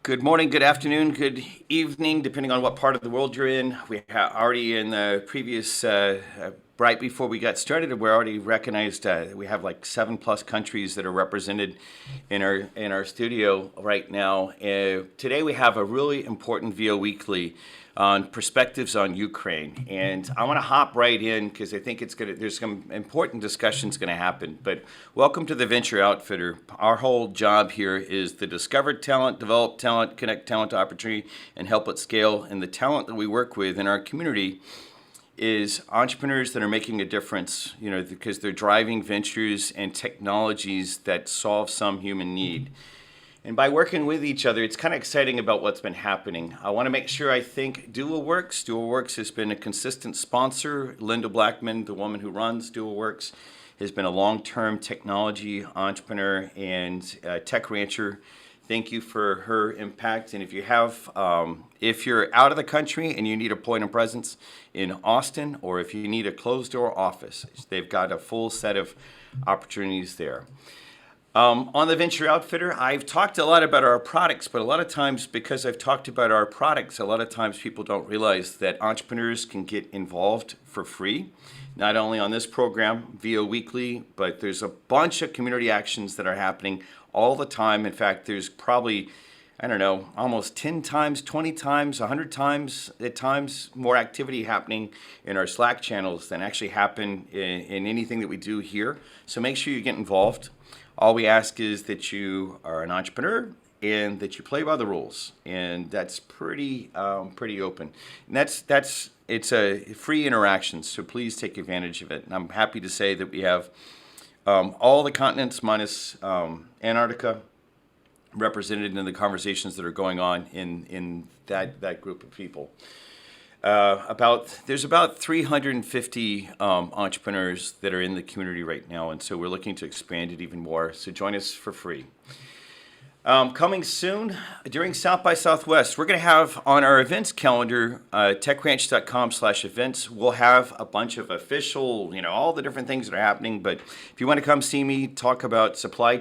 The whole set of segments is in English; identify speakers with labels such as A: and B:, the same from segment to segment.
A: Good morning, good afternoon, good evening, depending on what part of the world you're in. We already in the previous, right before we got started, we're already recognized. We have like 7+ countries that are represented in our studio right now. Today we have a really important VO Weekly on perspectives on Ukraine, and I want to hop right in because I think there's some important discussions going to happen. But welcome to the Venture Outfitter. Our whole job here is to discover talent, develop talent, connect talent to opportunity, and help it scale. And the talent that we work with in our community is entrepreneurs that are making a difference, because they're driving ventures and technologies that solve some human need. And by working with each other, it's kind of exciting about what's been happening. I want to make sure I thank DualWorks. DualWorks has been a consistent sponsor. Linda Blackman, the woman who runs DualWorks, has been a long-term technology entrepreneur and tech rancher. Thank you for her impact. And if you're out of the country and you need a point of presence in Austin, or if you need a closed-door office, they've got a full set of opportunities there. On the Venture Outfitter, I've talked a lot about our products, but a lot of times, because I've talked about our products, a lot of times people don't realize that entrepreneurs can get involved for free, not only on this program, VO Weekly, but there's a bunch of community actions that are happening all the time. In fact, there's probably, almost 10 times, 20 times, 100 times, at times, more activity happening in our Slack channels than actually happen in anything that we do here. So make sure you get involved. All we ask is that you are an entrepreneur and that you play by the rules, and that's pretty open. And it's a free interaction, so please take advantage of it. And I'm happy to say that we have all the continents minus Antarctica represented in the conversations that are going on in that group of people. There's about 350 entrepreneurs that are in the community right now, and so we're looking to expand it even more. So join us for free. Coming soon during South by Southwest, we're going to have on our events calendar, techranch.com/events. We'll have a bunch of official, all the different things that are happening. But if you want to come see me talk about the supply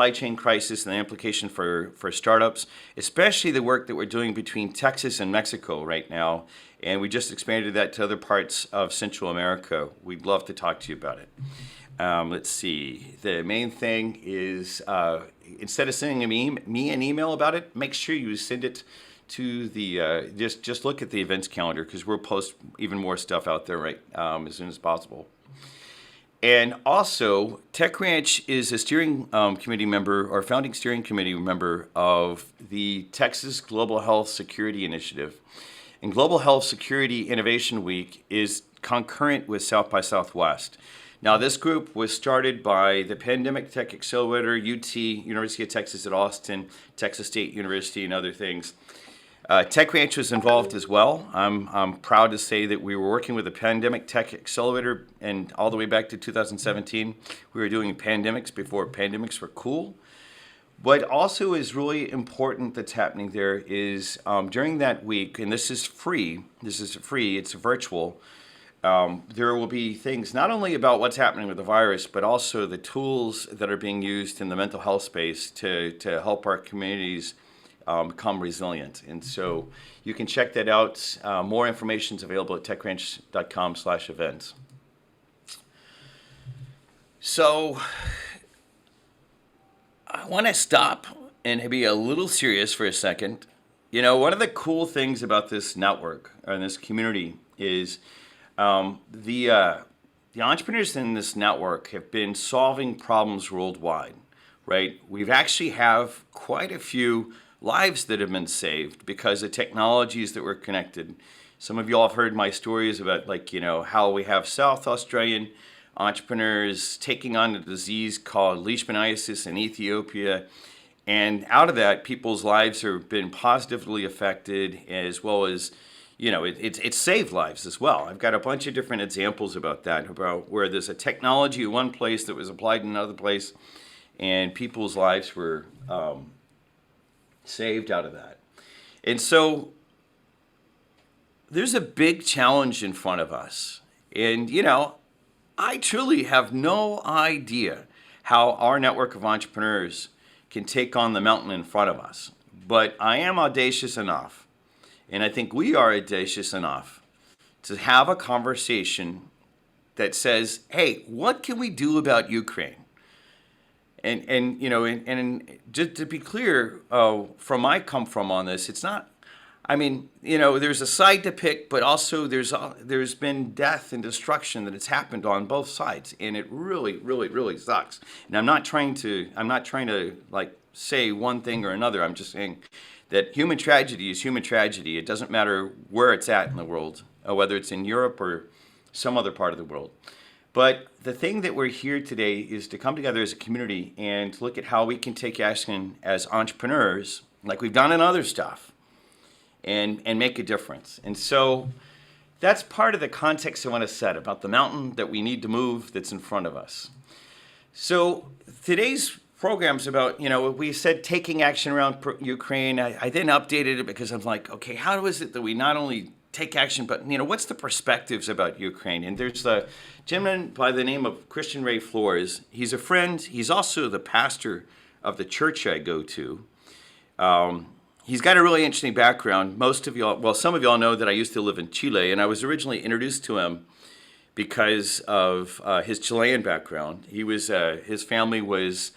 A: chain crisis and the implication for startups, especially the work that we're doing between Texas and Mexico right now. And we just expanded that to other parts of Central America. We'd love to talk to you about it. Let's see. The main thing is instead of sending me an email about it, make sure you send it to the, just look at the events calendar, because we'll post even more stuff out there as soon as possible. And also, Tech Ranch is a steering committee member, or founding steering committee member of the Texas Global Health Security Initiative. And Global Health Security Innovation Week is concurrent with South by Southwest. Now, this group was started by the Pandemic Tech Accelerator, UT, University of Texas at Austin, Texas State University, and other things. Tech Ranch was involved as well. I'm proud to say that we were working with the Pandemic Tech Accelerator, and all the way back to 2017, we were doing pandemics before pandemics were cool. What also is really important that's happening there is during that week, and this is free, it's virtual, there will be things not only about what's happening with the virus, but also the tools that are being used in the mental health space to help our communities become resilient. And so you can check that out. More information is available at techranch.com/events. So I want to stop and be a little serious for a second. One of the cool things about this network and this community is the entrepreneurs in this network have been solving problems worldwide, right? We've actually have quite a few lives that have been saved because of technologies that were connected. Some of you all have heard my stories about how we have South Australian entrepreneurs taking on a disease called leishmaniasis in Ethiopia. And out of that, people's lives have been positively affected, as well as, it's saved lives as well. I've got a bunch of different examples about that, about where there's a technology in one place that was applied in another place, and people's lives were saved out of that. And so there's a big challenge in front of us. And, I truly have no idea how our network of entrepreneurs can take on the mountain in front of us. but I am audacious enough, and I think we are audacious enough to have a conversation that says, hey, what can we do about Ukraine? And just to be clear, from my come from on this, it's not. I mean, there's a side to pick, but also there's been death and destruction that has happened on both sides, and it really, really, really sucks. And I'm not trying to like say one thing or another. I'm just saying that human tragedy is human tragedy. It doesn't matter where it's at in the world, whether it's in Europe or some other part of the world. But the thing that we're here today is to come together as a community and look at how we can take action as entrepreneurs, like we've done in other stuff, and make a difference. And so that's part of the context I want to set about the mountain that we need to move that's in front of us. So today's program's about, we said taking action around Ukraine. I then updated it because I'm like, okay, how is it that we not only take action, but what's the perspectives about Ukraine? And there's a gentleman by the name of Christian Ray Flores. He's a friend. He's also the pastor of the church I go to. He's got a really interesting background. Some of y'all know that I used to live in Chile, and I was originally introduced to him because of his Chilean background. His family was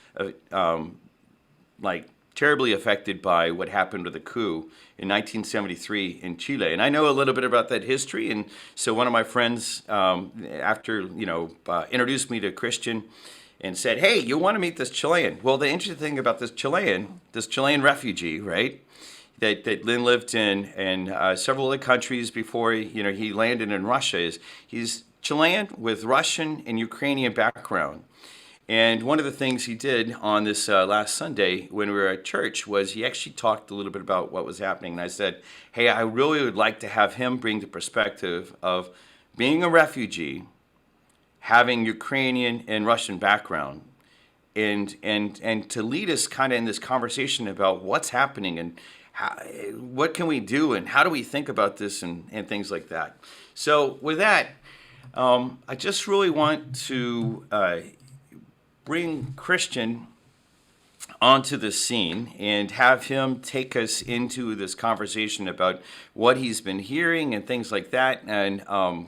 A: terribly affected by what happened with the coup in 1973 in Chile. And I know a little bit about that history. And so one of my friends, introduced me to Christian and said, hey, you want to meet this Chilean? Well, the interesting thing about this Chilean refugee, right, that then lived in several other countries before he landed in Russia, is he's Chilean with Russian and Ukrainian background. And one of the things he did on this last Sunday when we were at church was he actually talked a little bit about what was happening. And I said, hey, I really would like to have him bring the perspective of being a refugee, having Ukrainian and Russian background, and to lead us kind of in this conversation about what's happening and what can we do and how do we think about this and things like that. So with that, I just really want to bring Christian onto the scene and have him take us into this conversation about what he's been hearing and things like that. And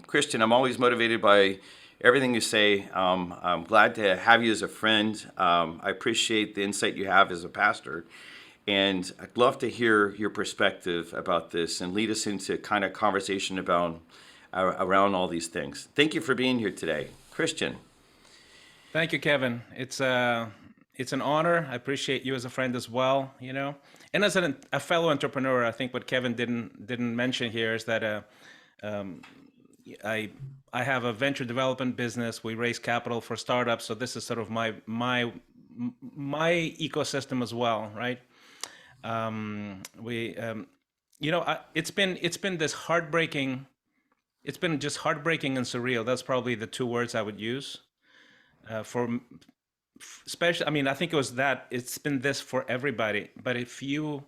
A: Christian, I'm always motivated by everything you say. I'm glad to have you as a friend. I appreciate the insight you have as a pastor. And I'd love to hear your perspective about this and lead us into kind of conversation about around all these things. Thank you for being here today. Christian.
B: Thank you, Kevin. It's an honor. I appreciate you as a friend as well, And as a fellow entrepreneur, I think what Kevin didn't mention here is that I have a venture development business. We raise capital for startups, so this is sort of my ecosystem as well, right? It's been this heartbreaking. It's been just heartbreaking and surreal. That's probably the two words I would use. Especially, I mean, I think it's been this for everybody. But if you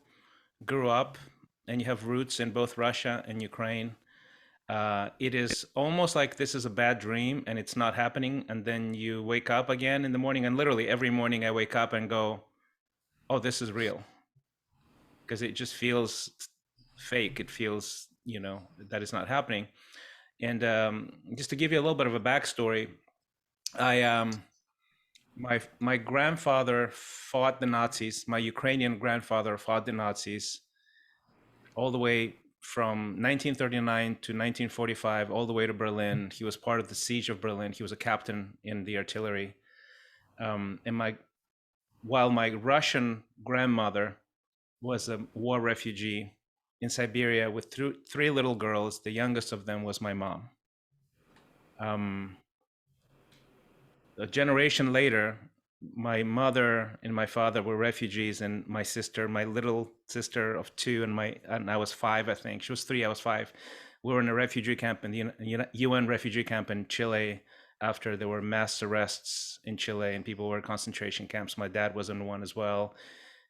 B: grew up and you have roots in both Russia and Ukraine, it is almost like this is a bad dream and it's not happening. And then you wake up again in the morning, and literally every morning I wake up and go, oh, this is real. Because it just feels fake. It feels, that it's not happening. And just to give you a little bit of a backstory, my grandfather fought the Nazis. My Ukrainian grandfather fought the Nazis all the way from 1939 to 1945, all the way to Berlin. He was part of the siege of Berlin. He was a captain in the artillery. While my Russian grandmother was a war refugee in Siberia with three little girls. The youngest of them was my mom. A generation later, my mother and my father were refugees, and my little sister of 2, and I was 5, I think. She was 3, I was 5. We were in a refugee camp in the UN refugee camp in Chile after there were mass arrests in Chile and people were in concentration camps. My dad was in one as well.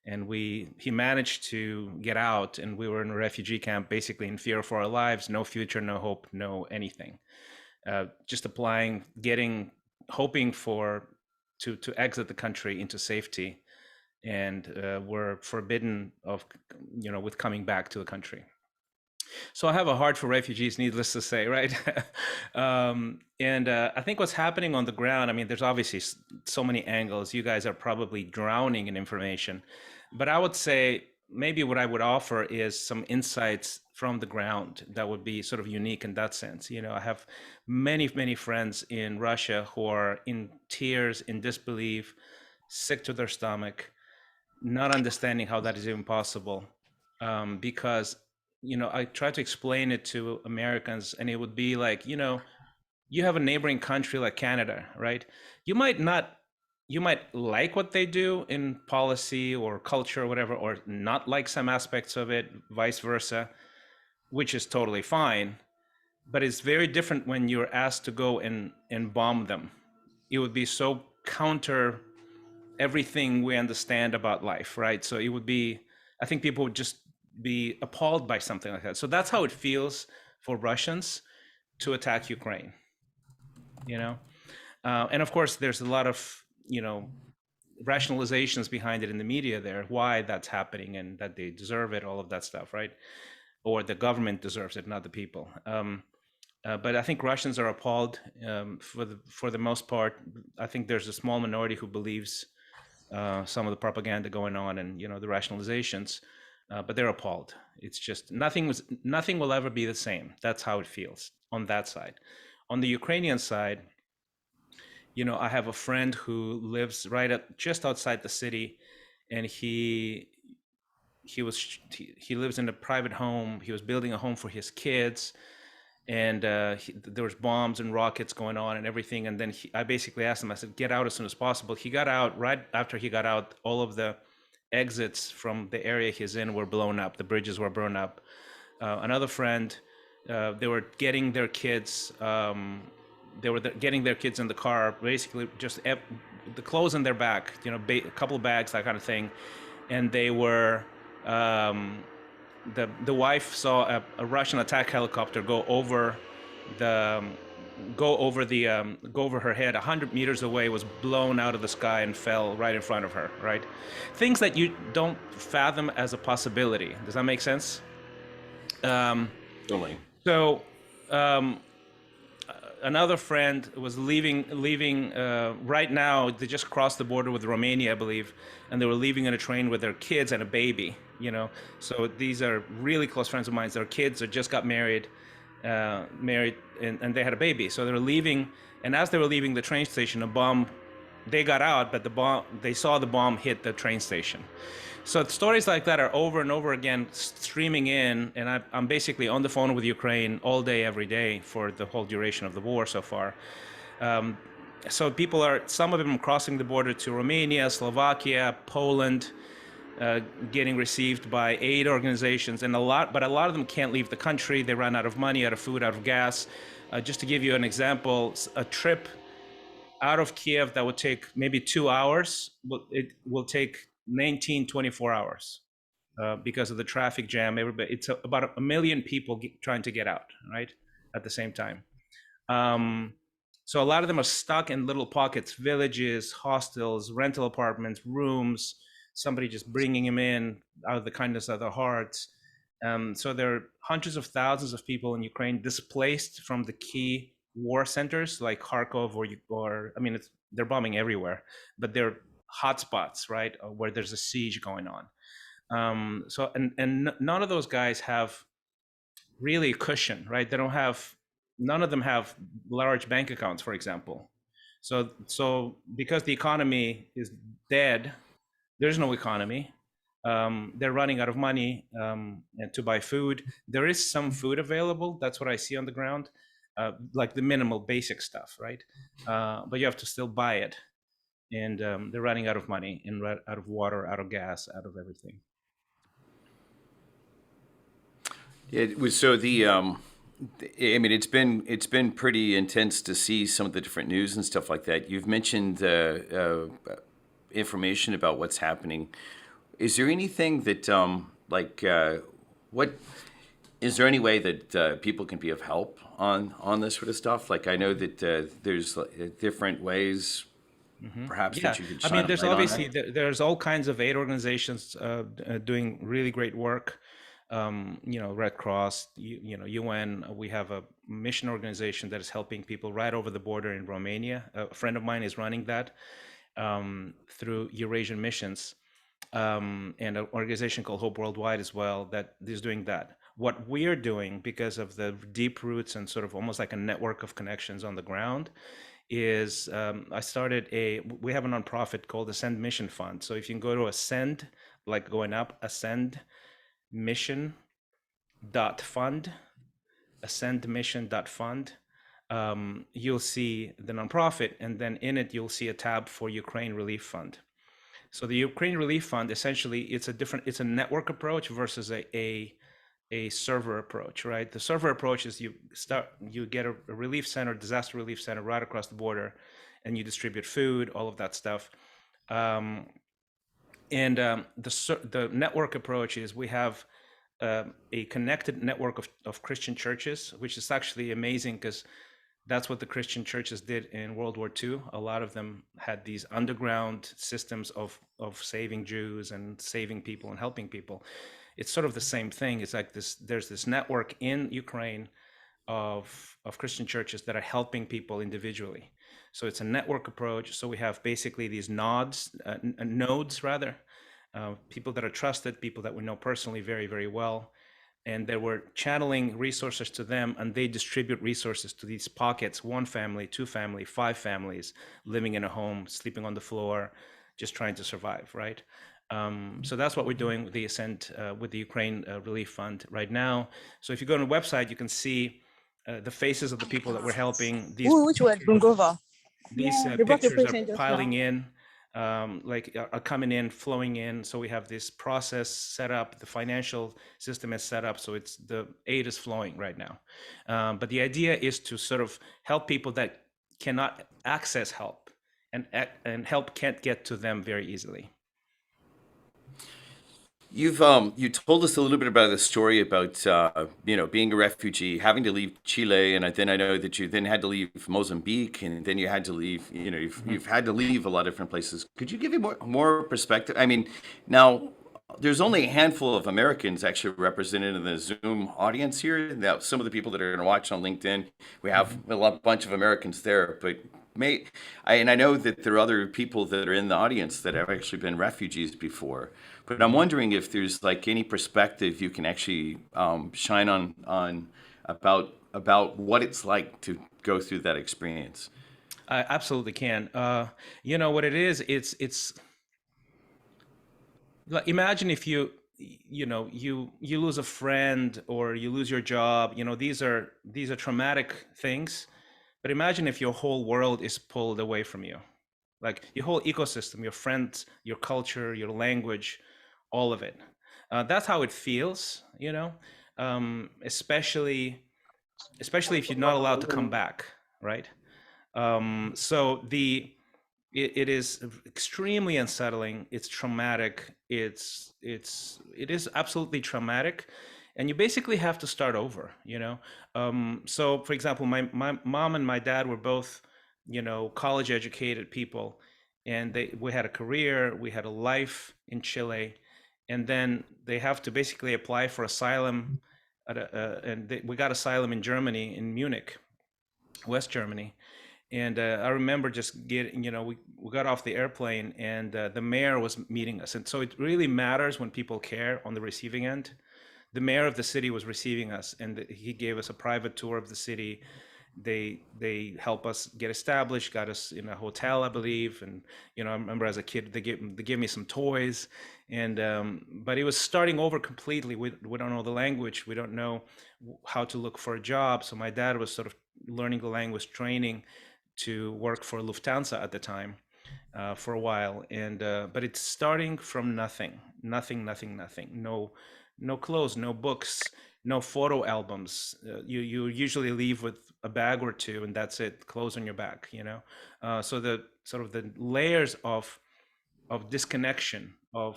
B: And he managed to get out, and we were in a refugee camp, basically in fear for our lives, no future, no hope, no anything. Just applying, hoping to exit the country into safety. and were forbidden of, with coming back to the country. So I have a heart for refugees, needless to say, right? And I think what's happening on the ground, I mean, there's obviously so many angles. You guys are probably drowning in information. But I would say maybe what I would offer is some insights from the ground that would be sort of unique in that sense. I have many, many friends in Russia who are in tears, in disbelief, sick to their stomach, not understanding how that is even possible. Because I try to explain it to Americans, and it would be like, you have a neighboring country like Canada, right? You might not, you might like what they do in policy or culture or whatever, or not like some aspects of it, vice versa, which is totally fine. But it's very different when you're asked to go and bomb them. It would be so counter everything we understand about life, right? So it would be, I think people would just be appalled by something like that. So that's how it feels for Russians to attack Ukraine, and of course there's a lot of rationalizations behind it in the media there, why that's happening and that they deserve it, all of that stuff, right? Or the government deserves it, not the people. But I think Russians are appalled for the most part. I think there's a small minority who believes some of the propaganda going on and the rationalizations, but they're appalled. It's just nothing will ever be the same. That's how it feels on that side. On the Ukrainian side, I have a friend who lives just outside the city, and he lives in a private home. He was building a home for his kids, and there was bombs and rockets going on and everything. And then I basically asked him, I said, get out as soon as possible. He got out. Right after he got out, all of the exits from the area he's in were blown up. The bridges were blown up. Another friend, they were getting their kids. Getting their kids in the car, basically just the clothes in their back, a couple of bags, that kind of thing. And they were, the wife saw a Russian attack helicopter go over her head 100 meters away, was blown out of the sky and fell right in front of her, right? Things that you don't fathom as a possibility. Does that make sense?
A: Totally.
B: So another friend was leaving right now. They just crossed the border with Romania, I believe, and they were leaving in a train with their kids and a baby. So these are really close friends of mine. Their kids had just got married, and they had a baby. So they were leaving, and as they were leaving the train station, they got out, but they saw the bomb hit the train station. So stories like that are over and over again streaming in, and I'm basically on the phone with Ukraine all day, every day for the whole duration of the war so far. So some of them are crossing the border to Romania, Slovakia, Poland, getting received by aid organizations, but a lot of them can't leave the country. They run out of money, out of food, out of gas. Just to give you an example, a trip out of Kiev that would take maybe 2 hours, it will take 24 hours because of the traffic jam. It's about 1 million people trying to get out, right, at the same time. So a lot of them are stuck in little pockets, villages, hostels, rental apartments, rooms, somebody just bringing them in out of the kindness of their hearts. So there are hundreds of thousands of people in Ukraine displaced from the key war centers like Kharkov or I mean, they're bombing everywhere, but they're hotspots, right, where there's a siege going on. So none of those guys have really cushion, right? None of them have large bank accounts, for example. So because the economy is dead, there's no economy. They're running out of money to buy food. There is some food available. That's what I see on the ground, like the minimal basic stuff, right? But you have to still buy it. And they're running out of money and out of water, out of gas, out of everything.
A: It was so I mean, it's been pretty intense to see some of the different news and stuff like that. You've mentioned information about what's happening. Is there anything that what is there any way that people can be of help on this sort of stuff? Like I know that there's different ways perhaps
B: Yeah,
A: that you could
B: I
A: shine
B: mean,
A: a
B: there's
A: light on
B: obviously
A: that?
B: there's all kinds of aid organizations doing really great work. Red Cross, UN. We have a mission organization that is helping people right over the border in Romania. A friend of mine is running that through Eurasian Missions, and an organization called Hope Worldwide as well that is doing that. What we're doing, because of the deep roots and sort of almost like a network of connections on the ground, is we have a nonprofit called Ascend Mission Fund. So if you can go to Ascend, like going up, Ascend Mission fund, ascendmission.fund, you'll see the nonprofit, and then in it you'll see a tab for Ukraine Relief Fund. So the Ukraine Relief Fund, essentially, it's a network approach versus a server approach, right? The server approach is you get a relief center, disaster relief center right across the border, and you distribute food, all of that stuff. The network approach is we have a connected network of Christian churches, which is actually amazing because that's what the Christian churches did in World War II. A lot of them had these underground systems of saving Jews and saving people and helping people. It's sort of the same thing. It's like this. There's this network in Ukraine of Christian churches that are helping people individually. So it's a network approach. So we have basically these nodes rather, people that are trusted, people that we know personally very, very well, and they were channeling resources to them, and they distribute resources to these pockets: one family, two family, five families living in a home, sleeping on the floor, just trying to survive, right? So that's what we're doing with the Ascent, with the Ukraine Relief Fund right now. So if you go on the website, you can see the faces of the people that we're helping.
C: Which word? Brungova. They brought your
B: Pictures are
C: patient just
B: piling
C: now.
B: in, are coming in, flowing in. So we have this process set up. The financial system is set up, so it's the aid is flowing right now. But the idea is to sort of help people that cannot access help, and help can't get to them very easily.
A: You told us a little bit about the story about being a refugee, having to leave Chile, and then I know that you then had to leave Mozambique, and then you had to leave. You've had to leave a lot of different places. Could you give me more perspective? I mean, now there's only a handful of Americans actually represented in the Zoom audience here. Now, some of the people that are going to watch on LinkedIn, we have a bunch of Americans there, but and I know that there are other people that are in the audience that have actually been refugees before. But I'm wondering if there's like any perspective you can actually shine on about what it's like to go through that experience.
B: I absolutely can. You know what it is? It's like, imagine if you lose a friend or you lose your job. These are traumatic things. But imagine if your whole world is pulled away from you, like your whole ecosystem, your friends, your culture, your language, all of it. That's how it feels, especially if you're not allowed to come back, right? So it is extremely unsettling. It's traumatic. It is absolutely traumatic, and you basically have to start over. So for example, my mom and my dad were both, college educated people, and we had a career, we had a life in Chile, and then they have to basically apply for asylum we got asylum in Germany, in Munich, West Germany. And I remember just getting, we got off the airplane, and the mayor was meeting us. And so it really matters when people care on the receiving end. The mayor of the city was receiving us, and he gave us a private tour of the city. They help us get established, got us in a hotel, I believe. And I remember as a kid, they gave me some toys, and but it was starting over completely. We don't know the language, we don't know how to look for a job. So my dad was sort of learning the language, training to work for Lufthansa at the time, for a while. And but it's starting from nothing, nothing, nothing, nothing. No clothes, no books, no photo albums. You usually leave with a bag or two, and that's it. Clothes on your back. So the sort of the layers of disconnection, of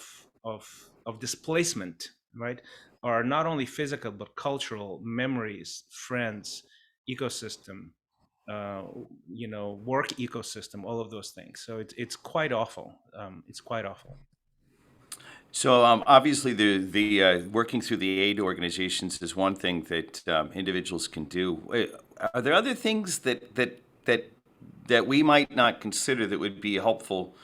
B: displacement, right, are not only physical but cultural, memories, friends, ecosystem, uh, work ecosystem, all of those things. So it's quite awful. It's quite awful.
A: So obviously, the working through the aid organizations is one thing that individuals can do. Are there other things that we might not consider that would be helpful?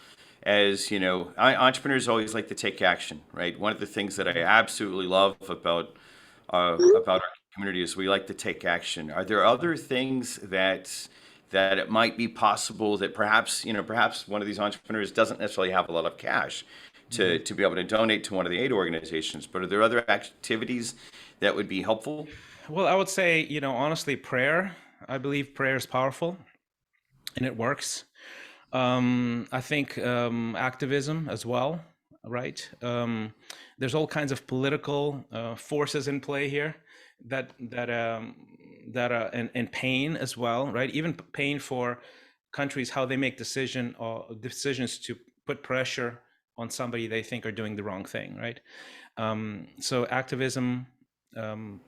A: As you know, entrepreneurs always like to take action, right? One of the things that I absolutely love about our community is we like to take action. Are there other things that it might be possible that perhaps one of these entrepreneurs doesn't necessarily have a lot of cash to be able to donate to one of the aid organizations, but are there other activities that would be helpful?
B: Well, I would say, honestly, prayer. I believe prayer is powerful and it works. I think activism as well, right? There's all kinds of political forces in play here that are and pain as well, right? Even pain for countries, how they make decisions to put pressure on somebody they think are doing the wrong thing, right? So activism. Um,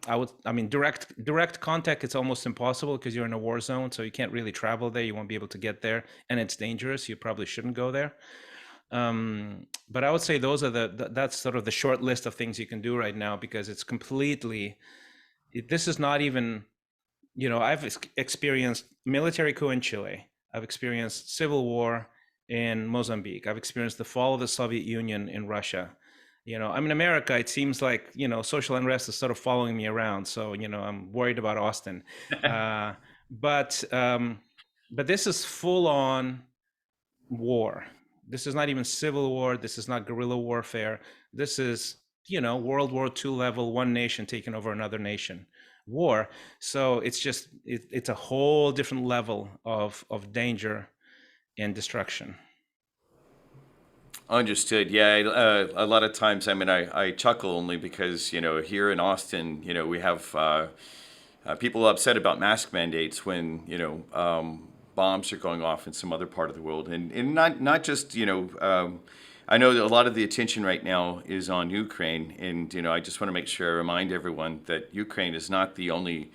B: I mean, direct contact, it's almost impossible because you're in a war zone, so you can't really travel there. You won't be able to get there, and it's dangerous. You probably shouldn't go there. But I would say those are that's sort of the short list of things you can do right now, because it's completely. This is not even. I've experienced military coup in Chile. I've experienced civil war in Mozambique. I've experienced the fall of the Soviet Union in Russia. I'm in America. It seems like, social unrest is sort of following me around. So, I'm worried about Austin. But this is full on war. This is not even civil war. This is not guerrilla warfare. This is, World War II level, one nation taking over another nation war. So it's just, it's a whole different level of danger and destruction.
A: Understood. Yeah, a lot of times, I mean, I chuckle only because, here in Austin, we have people upset about mask mandates when, bombs are going off in some other part of the world. And not just, I know that a lot of the attention right now is on Ukraine. And, I just want to make sure I remind everyone that Ukraine is not the only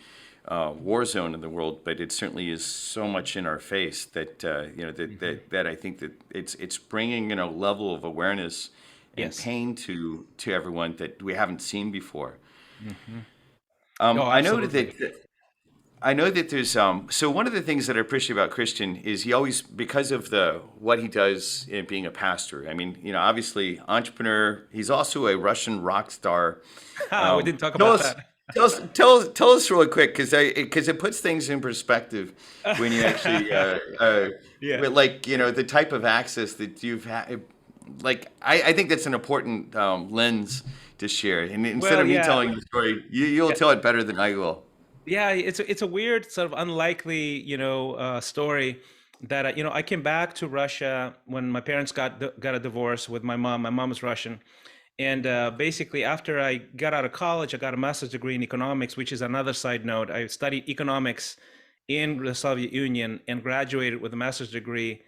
A: war zone in the world, but it certainly is so much in our face that that I think that it's bringing a level of awareness and
B: Yes.
A: pain to everyone that we haven't seen before.
B: Mm-hmm.
A: Um,
B: Oh,
A: I know
B: absolutely.
A: that I know that there's so one of the things that I appreciate about Christian is he always, because of the what he does in being a pastor. I mean, obviously entrepreneur. He's also a Russian rock star.
B: We didn't talk
A: Tell
B: about
A: us,
B: that.
A: tell us real quick, because it puts things in perspective when you actually
B: Yeah.
A: with, like, the type of access that you've had. Like, I think that's an important lens to share. And instead
B: Well,
A: of me
B: yeah.
A: telling the story, you'll tell it better than I will.
B: Yeah, it's a weird sort of unlikely, story that I came back to Russia when my parents got a divorce with my mom. My mom is Russian, and basically after I got out of college, I got a master's degree in economics, which is another side note. I studied economics in the Soviet Union and graduated with a master's degree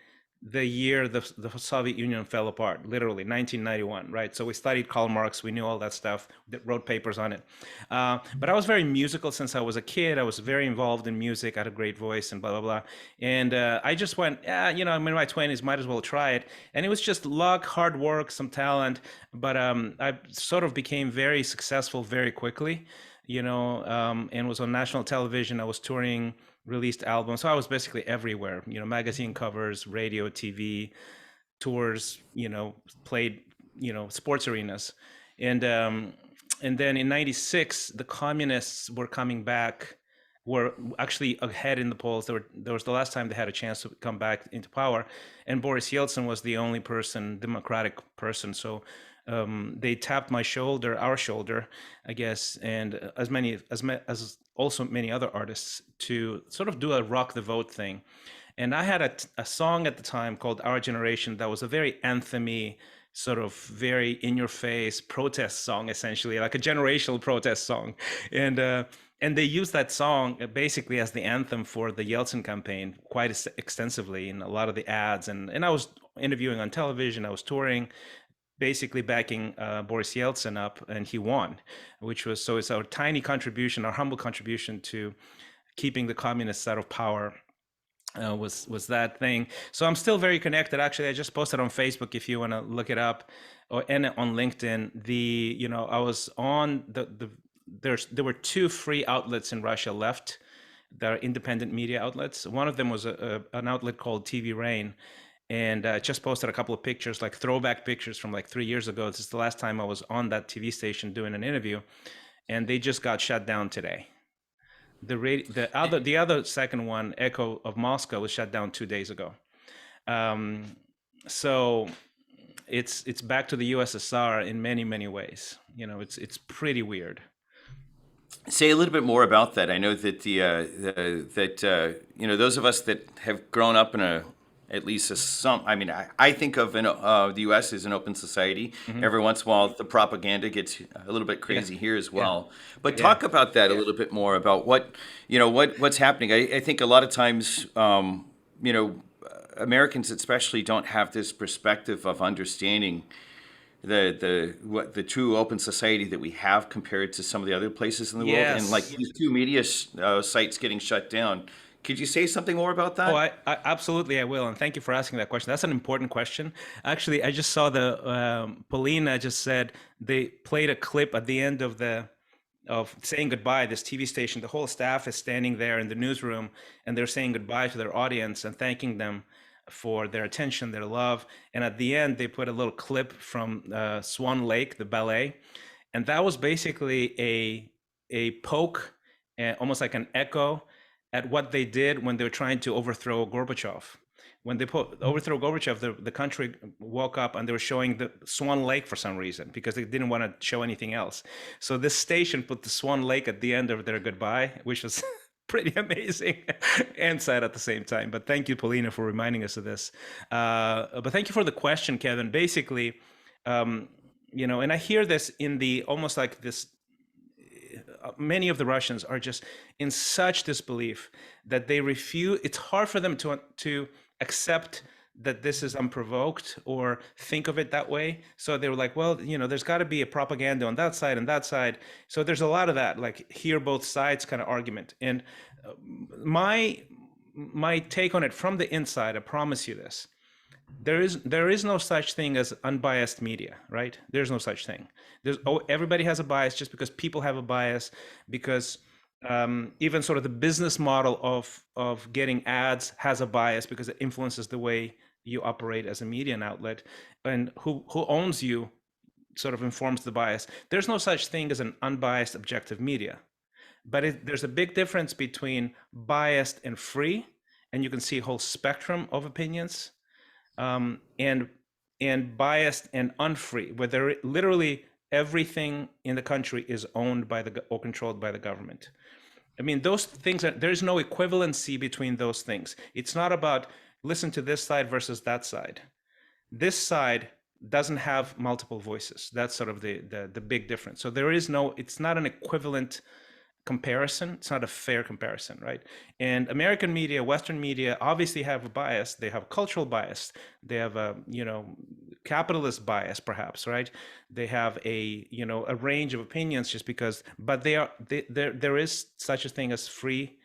B: the year the Soviet Union fell apart, literally 1991, right? So we studied Karl Marx, we knew all that stuff, wrote papers on it. But I was very musical since I was a kid. I was very involved in music, I had a great voice and blah, blah, blah. And I just went, yeah, I'm in my 20s, might as well try it. And it was just luck, hard work, some talent. But I sort of became very successful very quickly, and was on national television. I was touring, released albums. So I was basically everywhere, magazine covers, radio, TV, tours, played, sports arenas. And then in 96, the communists were coming back, were actually ahead in the polls. There was the last time they had a chance to come back into power. And Boris Yeltsin was the only democratic person. So they tapped my shoulder, our shoulder, I guess, and as also many other artists, to sort of do a rock the vote thing. And I had a song at the time called Our Generation that was a very anthemy, sort of very in your face protest song, essentially like a generational protest song. And they used that song basically as the anthem for the Yeltsin campaign quite extensively in a lot of the ads. And I was interviewing on television, I was touring, basically backing Boris Yeltsin up, and he won, which was, so it's our tiny contribution, our humble contribution to keeping the communists out of power was that thing. So I'm still very connected. Actually, I just posted on Facebook if you want to look it up, and on LinkedIn. I was on there were two free outlets in Russia left. There are independent media outlets. One of them was an outlet called TV Rain, and just posted a couple of pictures, like throwback pictures from like 3 years ago. This is the last time I was on that TV station doing an interview, and they just got shut down today. The other second one, Echo of Moscow, was shut down 2 days ago. So it's back to the USSR in many ways. It's pretty weird.
A: Say a little bit more about that. I know that those of us that have grown up in I think of the U.S. as an open society.
B: Mm-hmm.
A: Every once in a while, the propaganda gets a little bit crazy here as well. But talk about that a little bit more about what's happening. I think a lot of times, Americans especially don't have this perspective of understanding the true open society that we have compared to some of the other places in the world, and like these two media sites getting shut down. Could you say something more about that?
B: Oh, I absolutely, I will, and thank you for asking that question. That's an important question. Actually, I just saw Polina just said they played a clip at the end of saying goodbye. This TV station, the whole staff is standing there in the newsroom, and they're saying goodbye to their audience and thanking them for their attention, their love. And at the end, they put a little clip from Swan Lake, the ballet, and that was basically a poke, almost like an echo at what they did when they were trying to overthrow Gorbachev. When they overthrow Gorbachev, the country woke up and they were showing the Swan Lake for some reason because they didn't want to show anything else. So this station put the Swan Lake at the end of their goodbye, which was pretty amazing and sad at the same time. But thank you, Polina, for reminding us of this. But thank you for the question, Kevin. Basically, and I hear this in almost like this. Many of the Russians are just in such disbelief that they refuse. It's hard for them to accept that this is unprovoked or think of it that way. So they were like, well, there's got to be a propaganda on that side and that side. So there's a lot of that, like hear both sides kind of argument. And my take on it from the inside, I promise you this. There is no such thing as unbiased media, right? There's no such thing. Everybody has a bias just because people have a bias, because even sort of the business model of getting ads has a bias because it influences the way you operate as a media outlet, and who owns you sort of informs the bias. There's no such thing as an unbiased objective media, but there's a big difference between biased and free, and you can see a whole spectrum of opinions. And biased and unfree, where literally everything in the country is owned by or controlled by the government. I mean, those things there's no equivalency between those things. It's not about listen to this side versus that side. This side doesn't have multiple voices. That's sort of the big difference. So it's not an equivalent comparison. It's not a fair comparison, right? And American media, Western media obviously have a bias. They have cultural bias. They have a capitalist bias, perhaps, right? They have a range of opinions just because, but there is such a thing as free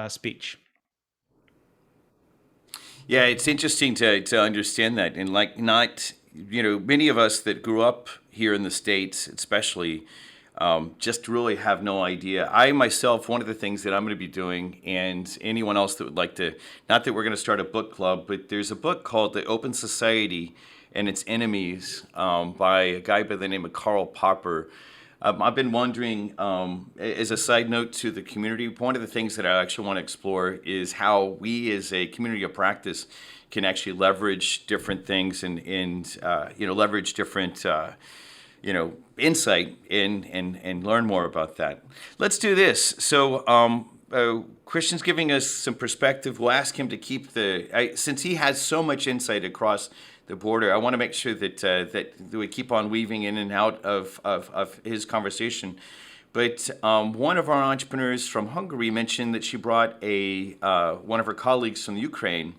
B: speech.
A: Yeah, it's interesting to understand that, and many of us that grew up here in the States, especially. Just really have no idea. I myself, one of the things that I'm going to be doing, and anyone else that would like to, not that we're going to start a book club, but there's a book called The Open Society and Its Enemies by a guy by the name of Karl Popper. I've been wondering, as a side note to the community, one of the things that I actually want to explore is how we as a community of practice can actually leverage different things and leverage different insight and learn more about that. Let's do this. So Christian's giving us some perspective. We'll ask him to keep since he has so much insight across the border, I want to make sure that we keep on weaving in and out of his conversation. But one of our entrepreneurs from Hungary mentioned that she brought one of her colleagues from Ukraine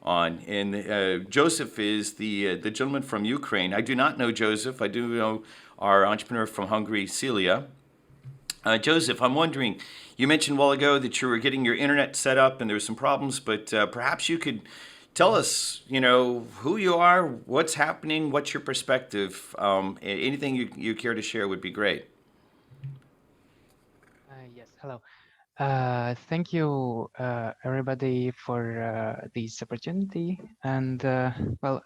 A: on, and Joseph is the gentleman from Ukraine. I do not know Joseph. I do know our entrepreneur from Hungary, Celia. Joseph, I'm wondering, you mentioned a while ago that you were getting your internet set up and there were some problems, but perhaps you could tell us, who you are, what's happening, what's your perspective. Anything you care to share would be great.
D: Yes, hello. Thank you, everybody, for this opportunity. And well,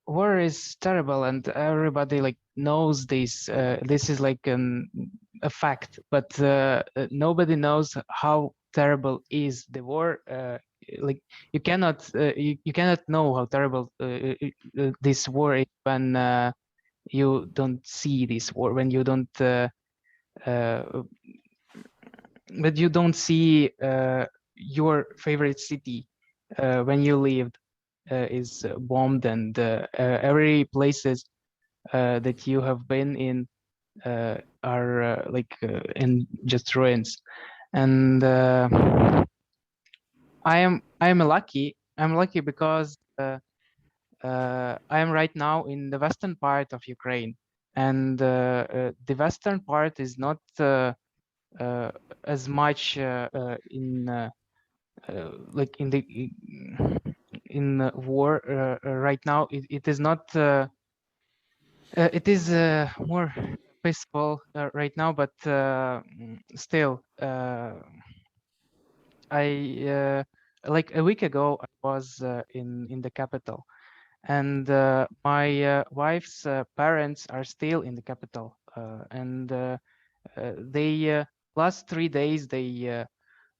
D: war is terrible, and everybody like knows this. This is like a fact, but nobody knows how terrible is the war. Like you cannot you cannot know how terrible this war is when you don't see this war, when you don't. But you don't see your favorite city when you lived is bombed, and every places that you have been in are in just ruins. And I am lucky. I'm lucky because I am right now in the western part of Ukraine, and the western part is not as much in like in the war right now. It is not. It is more peaceful right now, but still, I like a week ago I was in the capital, and my wife's parents are still in the capital, and they last 3 days they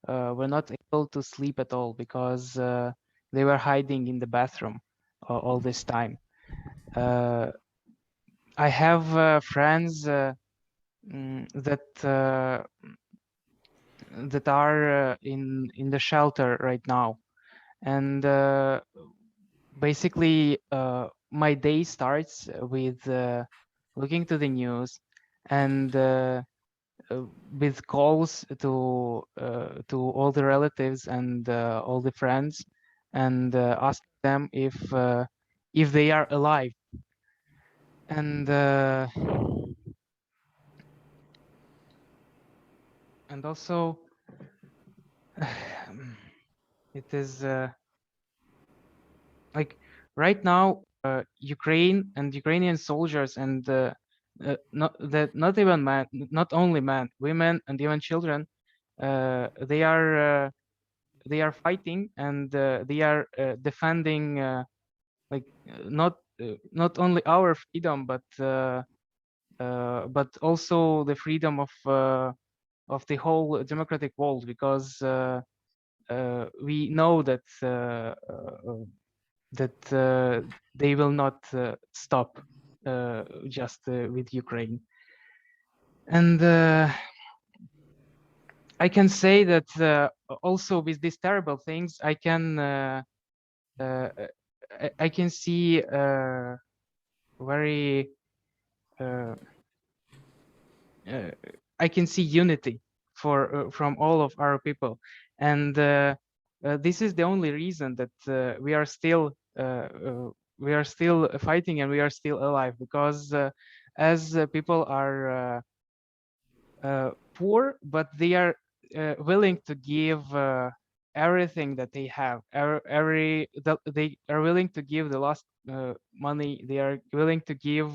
D: were not able to sleep at all because they were hiding in the bathroom all this time. I have friends that are in the shelter right now, and basically my day starts with looking to the news and with calls to all the relatives and all the friends, and ask them if they are alive. And and also it is like right now Ukraine and Ukrainian soldiers and not even man, not only men, women and even children, they are fighting, and they are defending not only our freedom, but also the freedom of the whole democratic world, because we know that they will not stop just with Ukraine. And I can say that also with these terrible things, I can see very I can see unity from all of our people, and this is the only reason that we are still fighting and we are still alive, because as people are poor, but they are willing to give everything that they have. They are willing to give the last money. They are willing to give.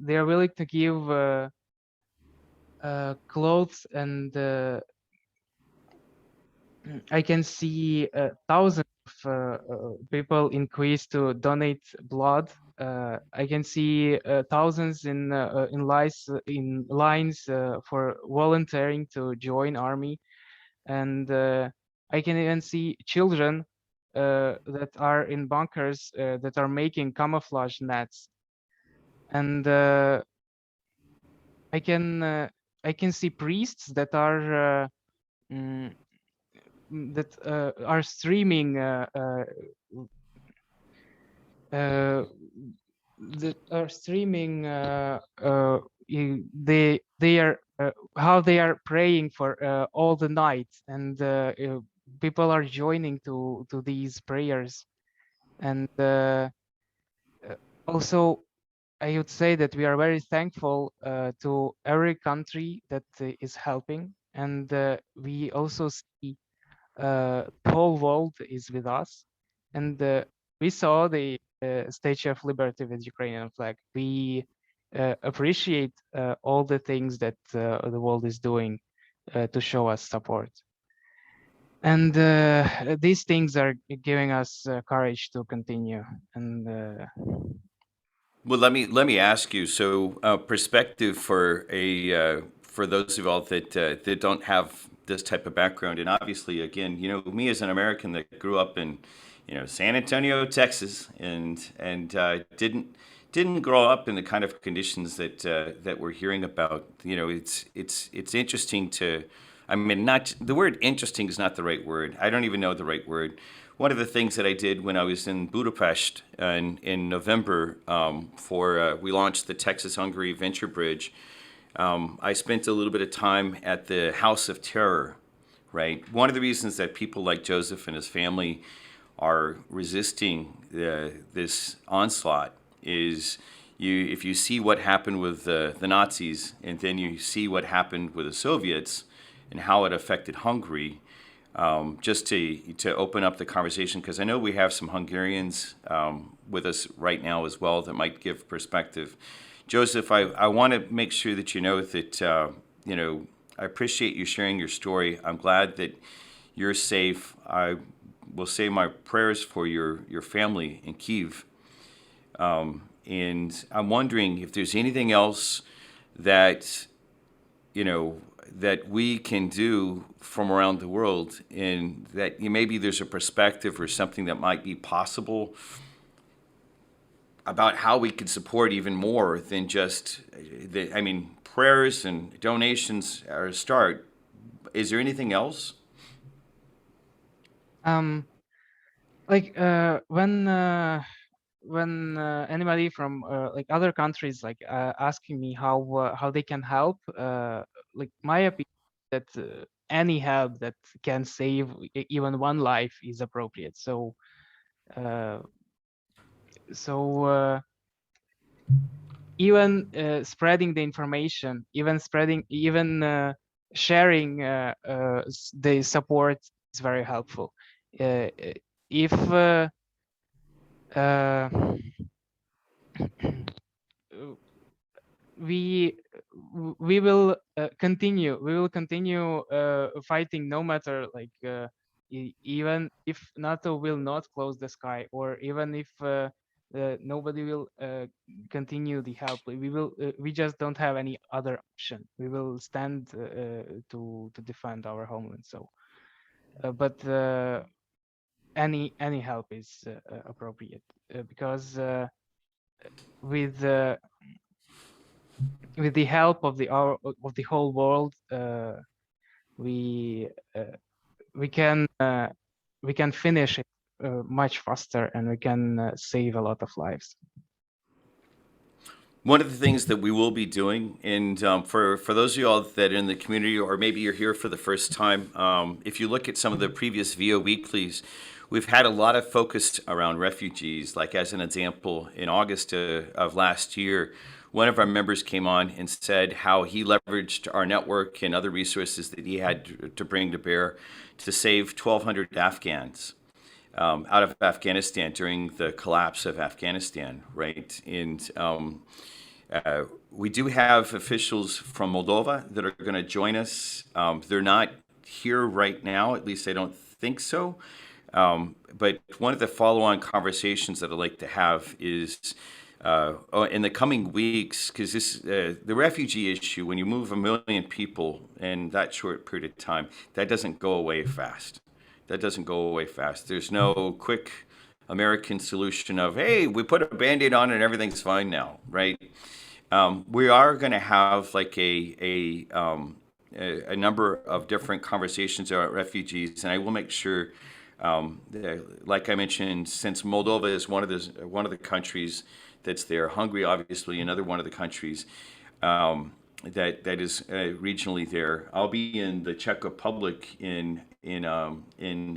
D: They are willing to give clothes, and I can see thousands of people increase to donate blood. I can see thousands in lines for volunteering to join army, and I can even see children that are in bunkers that are making camouflage nets, and I can see priests that are streaming that are streaming they are how they are praying for all the night, and people are joining to these prayers. And also I would say that we are very thankful to every country that is helping, and we also see the whole world is with us, and we saw the Statue of Liberty with Ukrainian flag. We appreciate all the things that the world is doing to show us support. And these things are giving us courage to continue. And
A: Well, let me ask you. So, perspective for those of all that don't have this type of background, and obviously, again, me as an American that grew up in, San Antonio, Texas, and didn't grow up in the kind of conditions that we're hearing about. It's interesting to. I mean, not the word interesting is not the right word. I don't even know the right word. One of the things that I did when I was in Budapest in November we launched the Texas-Hungary Venture Bridge. I spent a little bit of time at the House of Terror, right? One of the reasons that people like Joseph and his family are resisting this onslaught is if you see what happened with the Nazis and then you see what happened with the Soviets and how it affected Hungary, just to open up the conversation, because I know we have some Hungarians with us right now as well that might give perspective. Joseph, I want to make sure that you know that, I appreciate you sharing your story. I'm glad that you're safe. I will say my prayers for your family in Kyiv. And I'm wondering if there's anything else that, that we can do from around the world, and that maybe there's a perspective or something that might be possible about how we could support even more than just prayers and donations are a start. Is there anything else?
D: like when anybody from like other countries asking me how they can help, like my opinion that any help that can save even one life is appropriate. So even spreading the information, even sharing the support is very helpful. If we will continue fighting, no matter even if NATO will not close the sky, or even if nobody will continue the help. We just don't have any other option. We will stand to defend our homeland. So but any help is appropriate, because with the help of the whole world, we can finish it much faster, and we can save a lot of lives.
A: One of the things that we will be doing, and for those of you all that are in the community, or maybe you're here for the first time, if you look at some of the previous VO weeklies, we've had a lot of focus around refugees. Like as an example, in August of last year, one of our members came on and said how he leveraged our network and other resources that he had to bring to bear to save 1,200 Afghans out of Afghanistan during the collapse of Afghanistan, right? And we do have officials from Moldova that are going to join us. They're not here right now, at least I don't think so. But one of the follow-on conversations that I'd like to have is in the coming weeks, because the refugee issue, when you move 1 million people in that short period of time, that doesn't go away fast. There's no quick American solution of, hey, we put a Band-Aid on and everything's fine now, right? We are going to have like a number of different conversations about refugees, and I will make sure, like I mentioned, since Moldova is one of the countries that's there, Hungary obviously another one of the countries that is regionally there. I'll be in the Czech Republic in in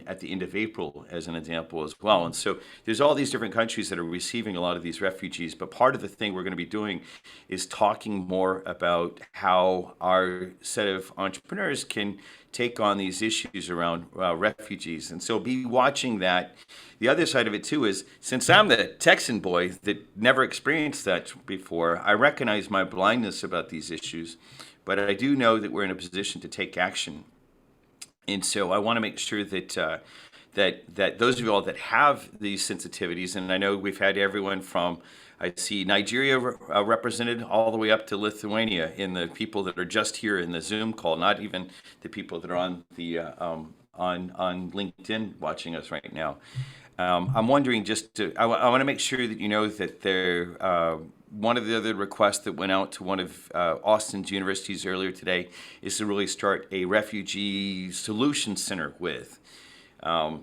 A: at the end of April, as an example as well. And so there's all these different countries that are receiving a lot of these refugees. But part of the thing we're going to be doing is talking more about how our set of entrepreneurs can take on these issues around refugees. And so be watching that. The other side of it too is, since I'm the Texan boy that never experienced that before, I recognize my blindness about these issues, but I do know that we're in a position to take action. And so I want to make sure that that those of you all that have these sensitivities, and I know we've had everyone from, I see Nigeria represented all the way up to Lithuania in the people that are just here in the Zoom call, not even the people that are on the on LinkedIn watching us right now. I'm wondering I want to make sure that you know that one of the other requests that went out to one of Austin's universities earlier today is to really start a refugee solution center with.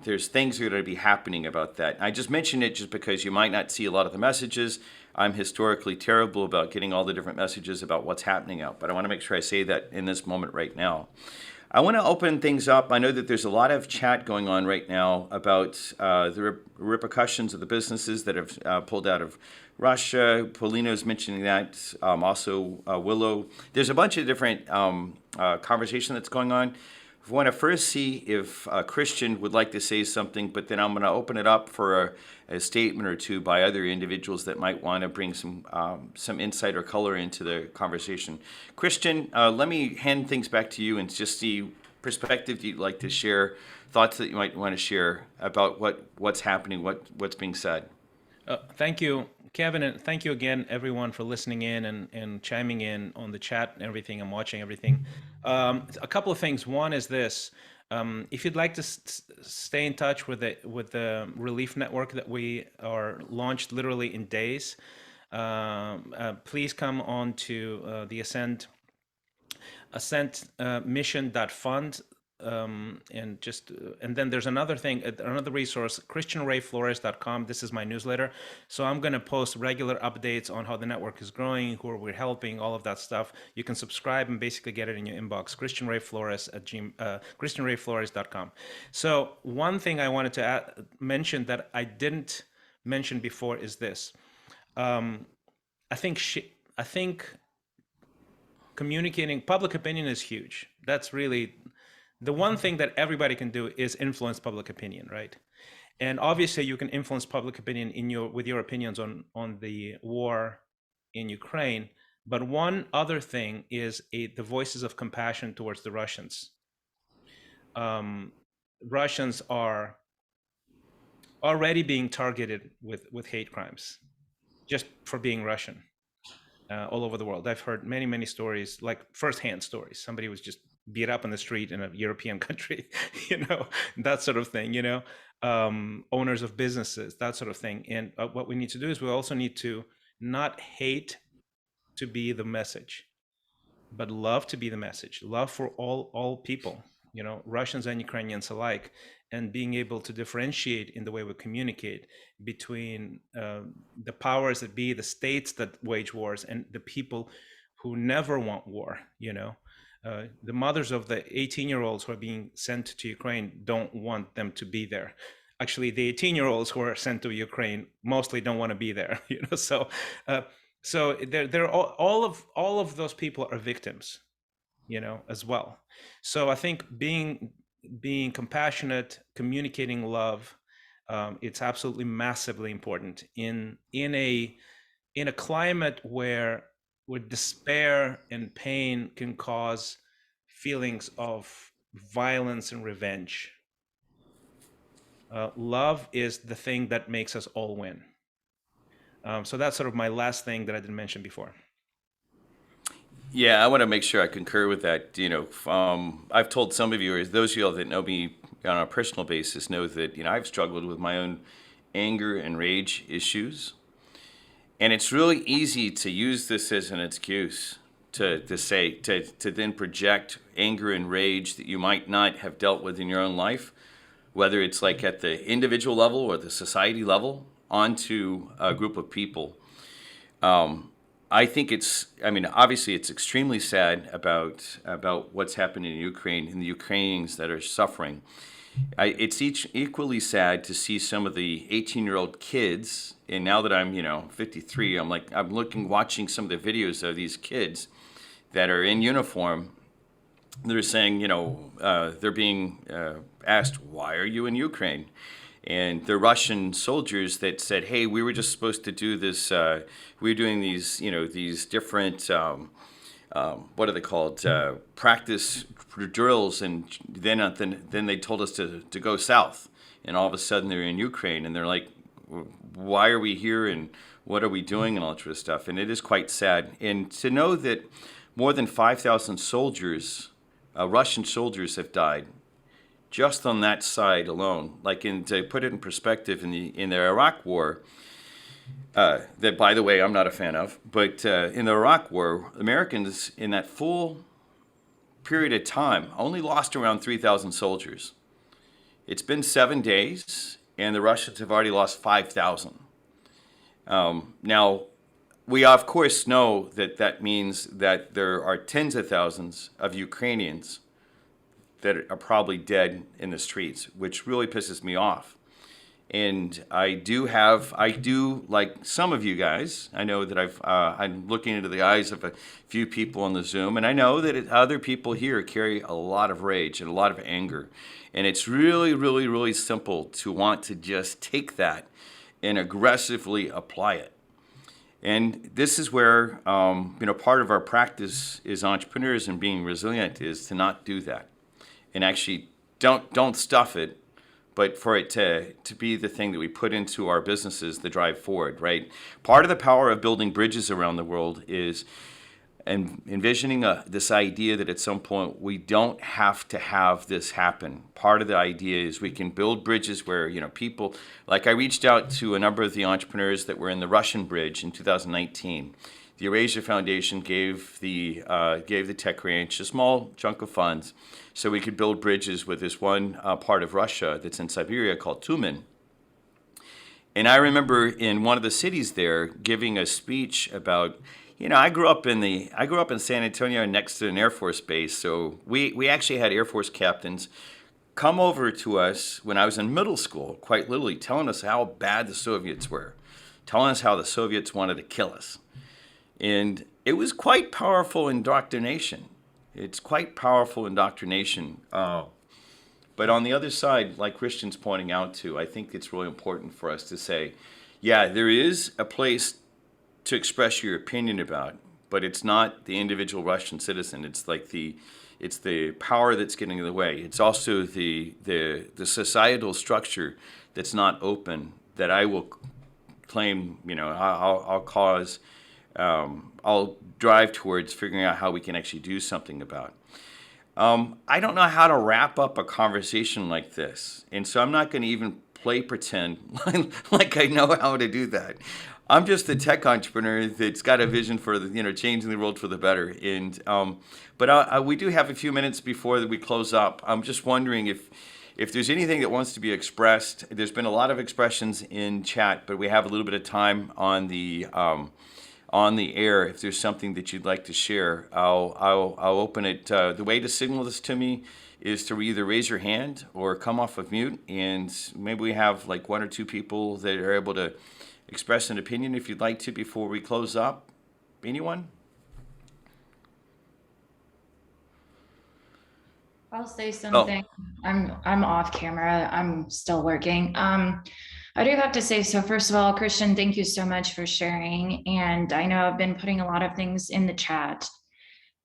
A: There's things that are going to be happening about that. I just mention it just because you might not see a lot of the messages. I'm historically terrible about getting all the different messages about what's happening out, but I want to make sure I say that in this moment right now. I want to open things up. I know that there's a lot of chat going on right now about the repercussions of the businesses that have pulled out of Russia. Paulina's mentioning that. Also, Willow. There's a bunch of different conversation that's going on. I want to first see if Christian would like to say something, but then I'm going to open it up for a statement or two by other individuals that might want to bring some insight or color into the conversation. Christian, let me hand things back to you and just see perspective you'd like to share, thoughts that you might want to share about what's happening, what's being said.
B: Thank you, Kevin, and thank you again, everyone, for listening in and chiming in on the chat and everything and watching everything. A couple of things. One is this. If you'd like to stay in touch with the relief network that we are launched literally in days, please come on to the Ascent mission.fund. And then there's another thing, another resource, christianrayflores.com. This is my newsletter. So I'm going to post regular updates on how the network is growing, who we're helping, all of that stuff. You can subscribe and basically get it in your inbox. christianrayflores.com. So one thing I wanted to mention that I didn't mention before is this. I think communicating public opinion is huge. That's really the one thing that everybody can do is influence public opinion, right? And obviously you can influence public opinion with your opinions on the war in Ukraine. But one other thing is the voices of compassion towards the Russians. Russians are already being targeted with hate crimes just for being Russian all over the world. I've heard many stories, like firsthand stories. Somebody was just beat up on the street in a European country, that sort of thing, owners of businesses, that sort of thing. And what we need to do is we also need to not hate to be the message, but love to be the message, love for all people, Russians and Ukrainians alike, and being able to differentiate in the way we communicate between the powers that be, the states that wage wars, and the people who never want war, the mothers of the 18-year-olds who are being sent to Ukraine don't want them to be there. Actually, the 18-year-olds who are sent to Ukraine mostly don't want to be there. So they're all of those people are victims, as well. So I think being compassionate, communicating love, it's absolutely massively important in a climate where despair and pain can cause feelings of violence and revenge. Love is the thing that makes us all win. So that's sort of my last thing that I didn't mention before.
A: Yeah, I want to make sure I concur with that. I've told some of you, or those of you that know me on a personal basis, know that I've struggled with my own anger and rage issues. And it's really easy to use this as an excuse to then project anger and rage that you might not have dealt with in your own life, whether it's like at the individual level or the society level, onto a group of people. I think I mean, obviously it's extremely sad about what's happening in Ukraine and the Ukrainians that are suffering. It's equally sad to see some of the 18-year-old kids, and now that I'm, 53, I'm watching some of the videos of these kids that are in uniform. They're saying, they're being asked, why are you in Ukraine? And the Russian soldiers that said, hey, we were just supposed to do this, we were doing these, these different, what are they called, practice drills, and then they told us to go south, and all of a sudden they're in Ukraine, and they're like, why are we here, and what are we doing, and all that sort of stuff. And it is quite sad. And to know that more than 5,000 soldiers, Russian soldiers, have died just on that side alone. To put it in perspective, in the Iraq War, that, by the way, I'm not a fan of, but in the Iraq War, Americans in that full period of time only lost around 3,000 soldiers. It's been 7 days, and the Russians have already lost 5,000. Now, we of course know that means that there are tens of thousands of Ukrainians that are probably dead in the streets, which really pisses me off. And I do, like some of you guys, I know that I'm looking into the eyes of a few people on the Zoom, and I know that other people here carry a lot of rage and a lot of anger. And it's really, really, really simple to want to just take that and aggressively apply it. And this is where, part of our practice as entrepreneurs and being resilient is to not do that. And actually don't stuff it, but for it to be the thing that we put into our businesses to drive forward, right? Part of the power of building bridges around the world is envisioning this idea that at some point we don't have to have this happen. Part of the idea is we can build bridges where, people, like I reached out to a number of the entrepreneurs that were in the Russian bridge in 2019. The Eurasia Foundation gave the Tech Ranch a small chunk of funds so we could build bridges with this one part of Russia that's in Siberia called Tumen. And I remember in one of the cities there giving a speech about, I grew up in San Antonio next to an Air Force base, so we actually had Air Force captains come over to us when I was in middle school, quite literally telling us how bad the Soviets were, telling us how the Soviets wanted to kill us. And it was quite powerful indoctrination. It's quite powerful indoctrination. But on the other side, like Christian's pointing out too, I think it's really important for us to say, yeah, there is a place to express your opinion about, but it's not the individual Russian citizen. It's the power that's getting in the way. It's also the societal structure that's not open, that I will claim, I'll drive towards figuring out how we can actually do something about. I don't know how to wrap up a conversation like this, and so I'm not going to even play pretend like I know how to do that. I'm just a tech entrepreneur that's got a vision for changing the world for the better. And but we do have a few minutes before that we close up. I'm just wondering if there's anything that wants to be expressed. There's been a lot of expressions in chat, but we have a little bit of time on the air. If there's something that you'd like to share, I'll open it. The way to signal this to me is to either raise your hand or come off of mute, and maybe we have like one or two people that are able to express an opinion if you'd like to before we close up. Anyone?
E: I'll say something. I'm off camera. I'm still working. I do have to say, so first of all, Christian, thank you so much for sharing. And I know I've been putting a lot of things in the chat.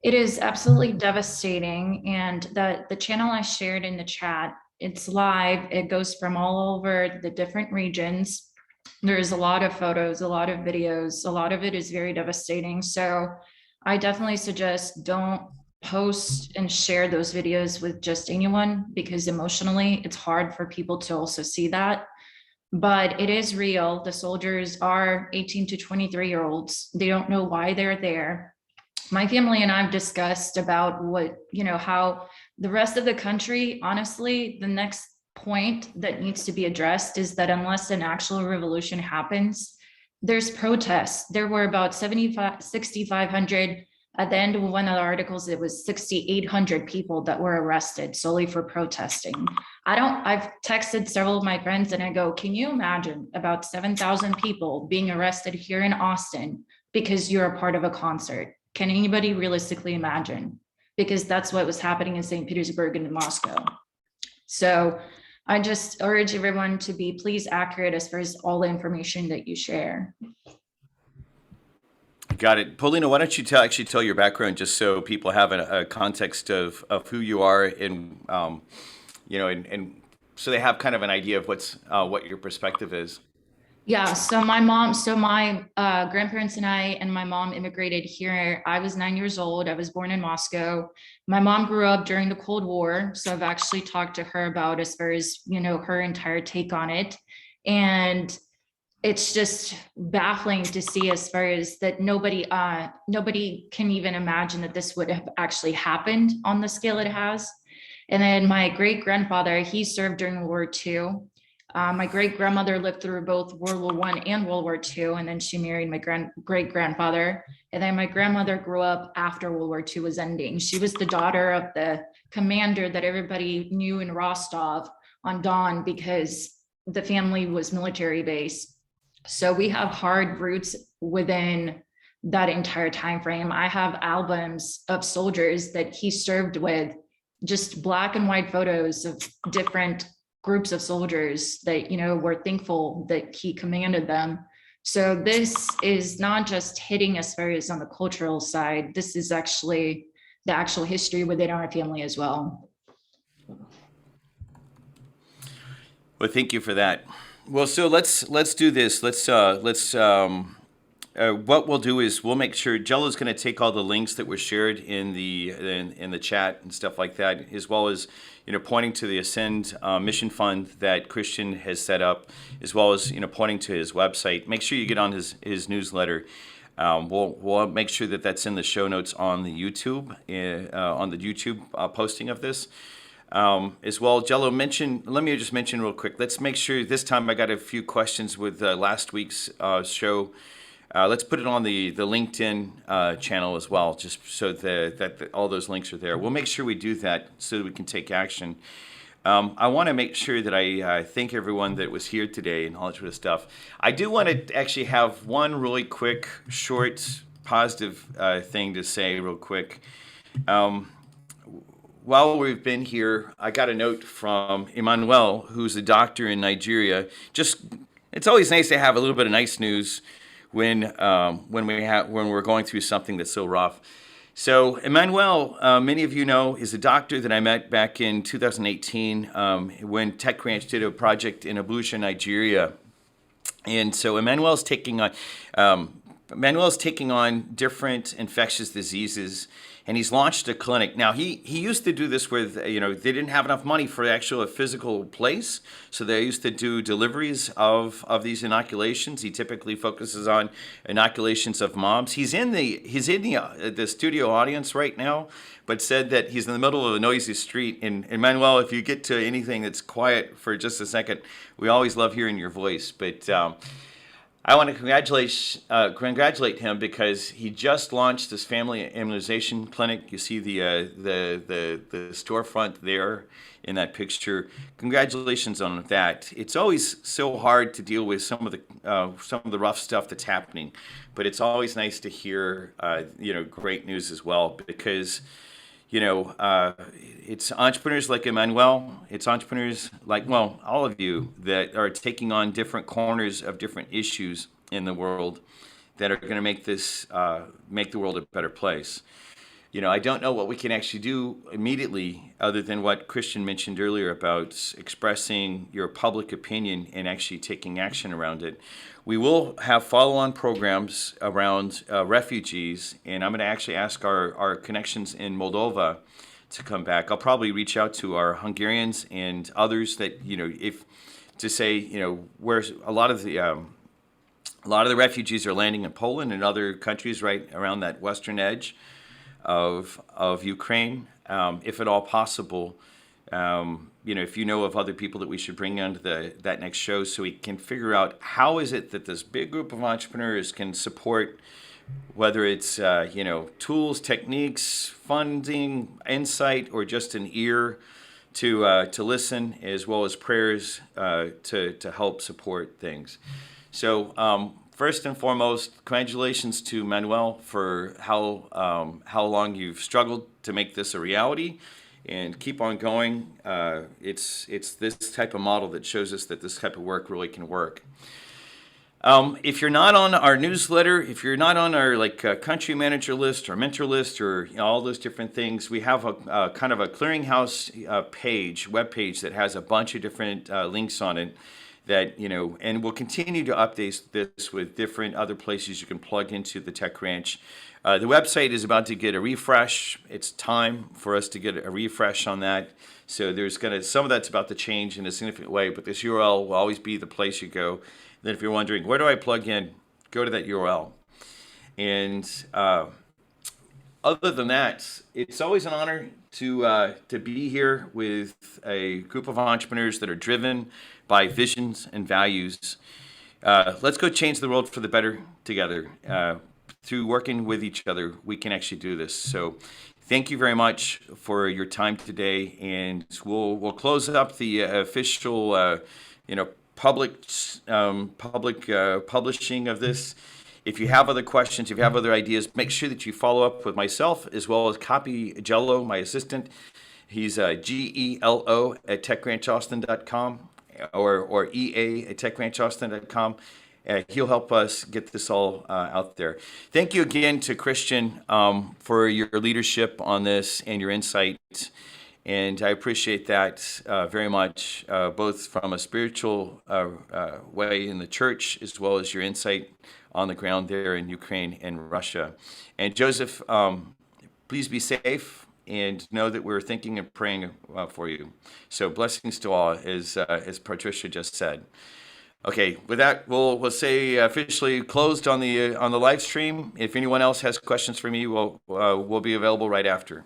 E: It is absolutely devastating. And the channel I shared in the chat, it's live. It goes from all over the different regions. There's a lot of photos, a lot of videos. A lot of it is very devastating. So I definitely suggest don't post and share those videos with just anyone, because emotionally it's hard for people to also see that. But it is real. The soldiers are 18 to 23-year-olds. They don't know why they're there. My family and I've discussed about how the rest of the country, honestly, the next point that needs to be addressed is that unless an actual revolution happens, there's protests. There were about 6,500. At the end of one of the articles, it was 6,800 people that were arrested solely for protesting. I've texted several of my friends and I go, can you imagine about 7,000 people being arrested here in Austin because you're a part of a concert? Can anybody realistically imagine? Because that's what was happening in St. Petersburg and in Moscow. So I just urge everyone to be please accurate as far as all the information that you share.
A: Got it. Paulina, why don't you actually tell your background just so people have a context of who you are and, and so they have kind of an idea of what your perspective is.
E: Yeah, so my grandparents and my mom immigrated here. I was 9 years old. I was born in Moscow. My mom grew up during the Cold War. So I've actually talked to her about as far as, her entire take on it. And it's just baffling to see as far as that nobody can even imagine that this would have actually happened on the scale it has. And then my great grandfather, he served during World War II. My great grandmother lived through both World War I and World War II, and then she married my great grandfather. And then my grandmother grew up after World War II was ending. She was the daughter of the commander that everybody knew in Rostov on Don because the family was military base. So we have hard roots within that entire time frame. I have albums of soldiers that he served with, just black and white photos of different groups of soldiers that, were thankful that he commanded them. So this is not just hitting as far as on the cultural side. This is actually the actual history within our family as well.
A: Well, thank you for that. Well, so let's do this. What we'll do is we'll make sure Jello's going to take all the links that were shared in the chat and stuff like that, as well as pointing to the Ascend Mission Fund that Christian has set up, as well as pointing to his website. Make sure you get on his newsletter. We'll make sure that that's in the show notes on the YouTube posting of this. As well, Jello let me just mention real quick. Let's make sure this time I got a few questions with last week's show. Let's put it on the LinkedIn channel as well, just so that all those links are there. We'll make sure we do that so that we can take action. I want to make sure that I thank everyone that was here today and all that sort of stuff. I do want to actually have one really quick, short, positive thing to say real quick. While we've been here, I got a note from Emmanuel, who's a doctor in Nigeria. It's always nice to have a little bit of nice news when we're going through something that's so rough. So Emmanuel, many of you know, is a doctor that I met back in 2018 when TechCrunch did a project in Abuja, Nigeria. And so Emmanuel's taking on different infectious diseases, and he's launched a clinic. Now, he used to do this with, they didn't have enough money for a physical place, so they used to do deliveries of these inoculations. He typically focuses on inoculations of moms. He's in the studio audience right now, but said that he's in the middle of a noisy street. And Emmanuel, if you get to anything that's quiet for just a second, we always love hearing your voice. But I want to congratulate him because he just launched this family immunization clinic. You see the storefront there in that picture. Congratulations on that. It's always so hard to deal with some of the rough stuff that's happening, but it's always nice to hear great news as well because it's entrepreneurs like Emmanuel, it's entrepreneurs like, all of you that are taking on different corners of different issues in the world that are going to make the world a better place. I don't know what we can actually do immediately other than what Christian mentioned earlier about expressing your public opinion and actually taking action around it. We will have follow-on programs around refugees, and I'm going to actually ask our connections in Moldova to come back. I'll probably reach out to our Hungarians and others that, where a lot of the refugees are landing in Poland and other countries right around that western edge of Ukraine, if at all possible. If you know of other people that we should bring onto that next show, so we can figure out how is it that this big group of entrepreneurs can support, whether it's tools, techniques, funding, insight, or just an ear to listen, as well as prayers to help support things. So first and foremost, congratulations to Manuel for how long you've struggled to make this a reality, and keep on going. It's this type of model that shows us that this type of work really can work. If you're not on our newsletter, if you're not on our country manager list or mentor list or all those different things, we have a kind of a clearinghouse web page that has a bunch of different links on it that, and we'll continue to update this with different other places you can plug into the Tech Ranch. The website is about to get a refresh. It's time for us to get a refresh on that. So some of that's about to change in a significant way, but this URL will always be the place you go. Then if you're wondering, where do I plug in? Go to that URL. And other than that, it's always an honor to be here with a group of entrepreneurs that are driven by visions and values. Let's go change the world for the better together. Through working with each other, we can actually do this. So thank you very much for your time today. And we'll close up the official public publishing of this. If you have other questions, if you have other ideas, make sure that you follow up with myself, as well as copy Jello, my assistant. He's GELO at techranchaustin.com or EA at techranchaustin.com. He'll help us get this all out there. Thank you again to Christian for your leadership on this and your insight. And I appreciate that very much, both from a spiritual way in the church, as well as your insight on the ground there in Ukraine and Russia. And Joseph, please be safe and know that we're thinking and praying for you. So blessings to all, as Patricia just said. Okay, with that, we'll say officially closed on the live stream. If anyone else has questions for me, we'll be available right after.